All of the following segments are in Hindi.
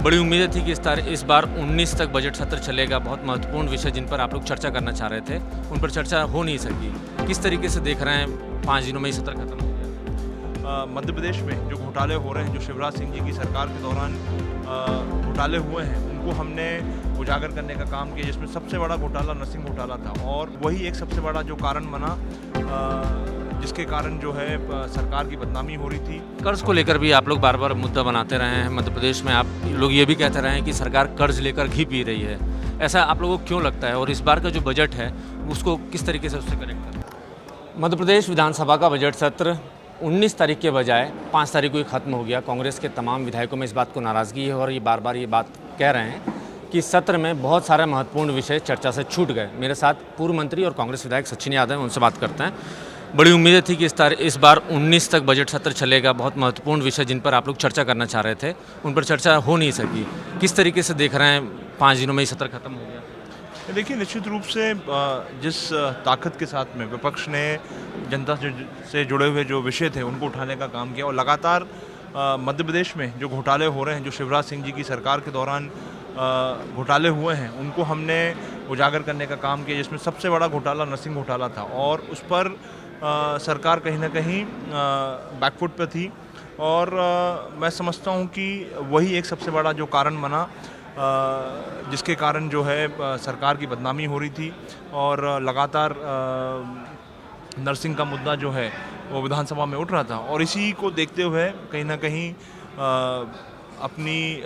बड़ी उम्मीदें थी कि इस बार 19 तक बजट सत्र चलेगा। बहुत महत्वपूर्ण विषय जिन पर आप लोग चर्चा करना चाह रहे थे, उन पर चर्चा हो नहीं सकी। किस तरीके से देख रहे हैं 5 दिनों में ही सत्र खत्म हो गया? मध्य प्रदेश में जो घोटाले हो रहे हैं, जो शिवराज सिंह जी की सरकार के दौरान घोटाले हुए हैं, उनको हमने उजागर करने का काम किया, जिसमें सबसे बड़ा घोटाला नरसिंह घोटाला था और वही एक सबसे बड़ा जो कारण बना, जिसके कारण जो है सरकार की बदनामी हो रही थी। कर्ज को लेकर भी आप लोग बार बार मुद्दा बनाते रहे हैं। मध्य प्रदेश में आप लोग ये भी कहते रहे हैं कि सरकार कर्ज लेकर घी पी रही है। ऐसा आप लोगों को क्यों लगता है और इस बार का जो बजट है उसको किस तरीके से उससे कनेक्ट करें? मध्य प्रदेश विधानसभा का बजट सत्र 19 तारीख के बजाय 5 तारीख को ही खत्म हो गया। कांग्रेस के तमाम विधायकों में इस बात को नाराज़गी है और ये बार बार ये बात कह रहे हैं कि सत्र में बहुत सारे महत्वपूर्ण विषय चर्चा से छूट गए। मेरे साथ पूर्व मंत्री और कांग्रेस विधायक सचिन यादव हैं, उनसे बात करते हैं। बड़ी उम्मीदें थी कि इस बार 19 तक बजट सत्र चलेगा। बहुत महत्वपूर्ण विषय जिन पर आप लोग चर्चा करना चाह रहे थे, उन पर चर्चा हो नहीं सकी। किस तरीके से देख रहे हैं 5 दिनों में ही सत्र खत्म हो गया? देखिए, निश्चित रूप से जिस ताकत के साथ में विपक्ष ने जनता से जुड़े हुए जो विषय थे उनको उठाने का काम किया और लगातार मध्य प्रदेश में जो घोटाले हो रहे हैं, जो शिवराज सिंह जी की सरकार के दौरान घोटाले हुए हैं, उनको हमने उजागर करने का काम किया, जिसमें सबसे बड़ा घोटाला नरसिंह घोटाला था और उस पर सरकार कहीं ना कहीं बैकफुट पे थी और मैं समझता हूँ कि वही एक सबसे बड़ा जो कारण बना, जिसके कारण जो है सरकार की बदनामी हो रही थी और लगातार नरसिंह का मुद्दा जो है वो विधानसभा में उठ रहा था और इसी को देखते हुए कहीं ना कहीं अपनी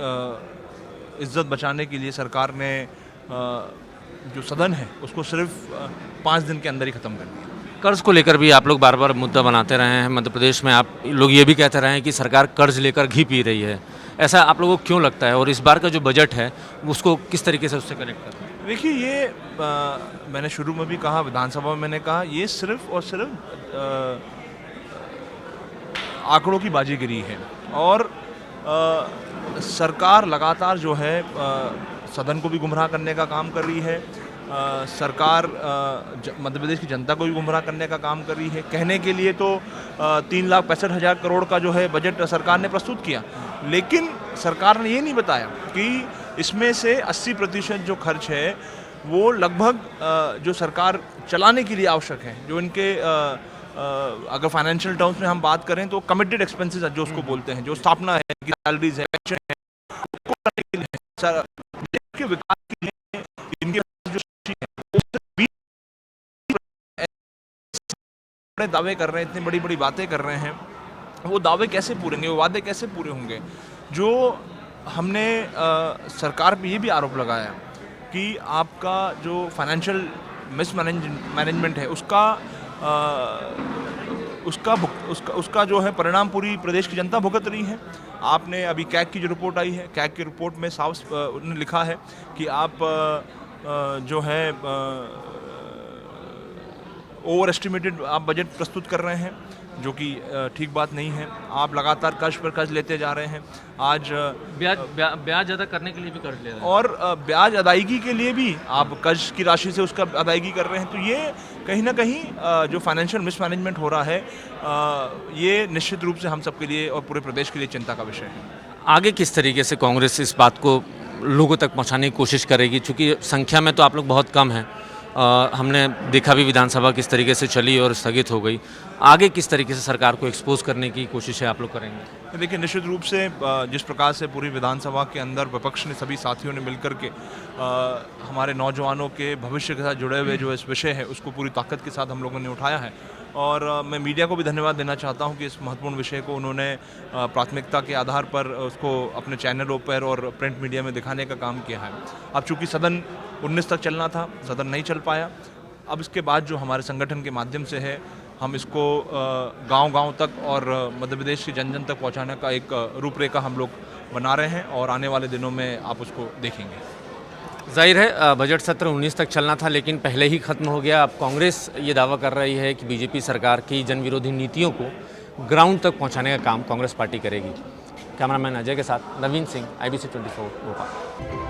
इज्जत बचाने के लिए सरकार ने जो सदन है उसको सिर्फ 5 दिन के अंदर ही ख़त्म कर दिया। कर्ज को लेकर भी आप लोग बार बार मुद्दा बनाते रहे हैं। मध्य प्रदेश में आप लोग ये भी कहते रहे हैं कि सरकार कर्ज लेकर घी पी रही है। ऐसा आप लोगों को क्यों लगता है और इस बार का जो बजट है उसको किस तरीके से उससे कनेक्ट करते हैं? देखिए, ये मैंने शुरू में भी कहा, विधानसभा में मैंने कहा, ये सिर्फ और सिर्फ आंकड़ों की बाजीगरी है और सरकार लगातार जो है सदन को भी गुमराह करने का काम कर रही है। सरकार मध्य प्रदेश की जनता को भी गुमराह करने का काम कर रही है। कहने के लिए तो 3,65,000 करोड़ का जो है बजट सरकार ने प्रस्तुत किया, लेकिन सरकार ने ये नहीं बताया कि इसमें से 80% जो खर्च है वो लगभग जो सरकार चलाने के लिए आवश्यक है, जो इनके अगर फाइनेंशियल टर्म्स में हम बात करें तो कमिटेड एक्सपेंसेस जो उसको बोलते हैं, जो स्थापना है, सैलरीज है, पेंशन है, के विकास के लिए इनके बड़े दावे कर रहे हैं, इतनी बड़ी बड़ी बातें कर रहे हैं, वो दावे कैसे पूरे होंगे, वो वादे कैसे पूरे होंगे? जो हमने सरकार पे ये भी आरोप लगाया कि आपका जो फाइनेंशियल मिसमैनेजमेंट है उसका जो है परिणाम पूरी प्रदेश की जनता भुगत रही है। आपने अभी कैग की जो रिपोर्ट आई है, कैग की रिपोर्ट में साफ उन्होंने लिखा है कि आप जो है ओवर एस्टिमेटेड आप बजट प्रस्तुत कर रहे हैं, जो कि ठीक बात नहीं है। आप लगातार कर्ज पर कर्ज लेते जा रहे हैं। आज ब्याज अदा करने के लिए भी कर्ज ले रहे हैं और ब्याज अदायगी के लिए भी आप कर्ज की राशि से उसका अदायगी कर रहे हैं। तो ये कहीं ना कहीं जो फाइनेंशियल मिसमैनेजमेंट हो रहा है, ये निश्चित रूप से हम सबके लिए और पूरे प्रदेश के लिए चिंता का विषय है। आगे किस तरीके से कांग्रेस इस बात को लोगों तक पहुंचाने की कोशिश करेगी? चूँकि संख्या में तो आप लोग बहुत कम हैं। हमने देखा भी विधानसभा किस तरीके से चली और स्थगित हो गई। आगे किस तरीके से सरकार को एक्सपोज करने की कोशिश है आप लोग करेंगे? देखिए, निश्चित रूप से जिस प्रकार से पूरी विधानसभा के अंदर विपक्ष ने सभी साथियों ने मिलकर के हमारे नौजवानों के भविष्य के साथ जुड़े हुए जो इस विषय है उसको पूरी ताकत के साथ हम लोगों ने उठाया है और मैं मीडिया को भी धन्यवाद देना चाहता हूं कि इस महत्वपूर्ण विषय को उन्होंने प्राथमिकता के आधार पर उसको अपने चैनलों पर और प्रिंट मीडिया में दिखाने का काम किया है। अब चूँकि सदन 19 तक चलना था, सदन नहीं चल पाया। अब इसके बाद जो हमारे संगठन के माध्यम से है, हम इसको गांव-गांव तक और मध्य प्रदेश की जन जन तक पहुंचाने का एक रूपरेखा हम लोग बना रहे हैं और आने वाले दिनों में आप उसको देखेंगे। जाहिर है बजट सत्र 19 तक चलना था, लेकिन पहले ही खत्म हो गया। अब कांग्रेस ये दावा कर रही है कि बीजेपी सरकार की जन विरोधी नीतियों को ग्राउंड तक पहुंचाने का काम कांग्रेस पार्टी करेगी। कैमरामैन अजय के साथ नवीन सिंह, IBC 24 भोपाल।